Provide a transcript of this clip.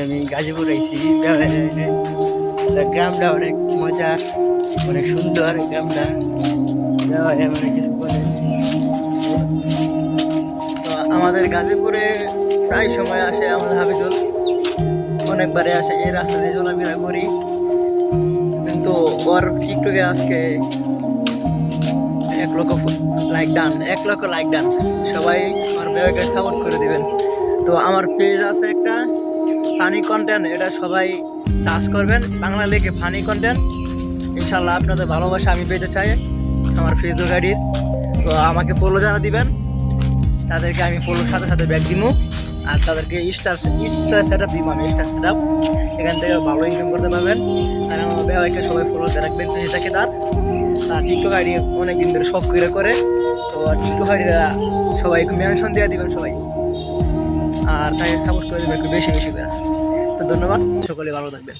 আমি গাজীপুর আইছি গ্রামটা অনেক মজা, অনেক সুন্দর গ্রামটা। মানে কিছু বলে তো আমাদের গাজীপুরে প্রায় সময় আসে আমাদের হাফিজুল, অনেকবারে আসে। এই রাস্তা দিয়ে চলাফেরা করি, কিন্তু ওর টিকটকে আজকে 1 লক্ষ লাইক ডান। সবাই আমার ভিডিওকে সাপোর্ট করে দিবেন। তো আমার পেজ আছে একটা ফানি কন্টেন্ট, এটা সবাই সার্চ করবেন, বাংলা লিখে ফানি কন্টেন্ট। ইনশাল্লাহ আপনাদের ভালোবাসা আমি পেতে চাই আমার ফেসবুক আইডির। তো আমাকে ফলো যারা দিবেন তাদেরকে আমি ফলোর সাথে সাথে ব্যাক দিব, আর তাদেরকে স্টার সেট আপ দিব। আমি স্টার সেট আপ এখান থেকে ভালো ইনকাম করতে পারবেন। আর আমার ভাইকে সবাই ফলো দিয়ে রাখবেন পেজটাকে। তার টিকটক আইডি অনেকদিন ধরে শখ করে, তো টিকটক আইডিরা সবাই একটু মেনশন দিয়ে দিবেন সবাই, আর তাকে সাপোর্ট করে দেবেন একটু বেশি বেশি করে। তো ধন্যবাদ, সকলে ভালো থাকবেন।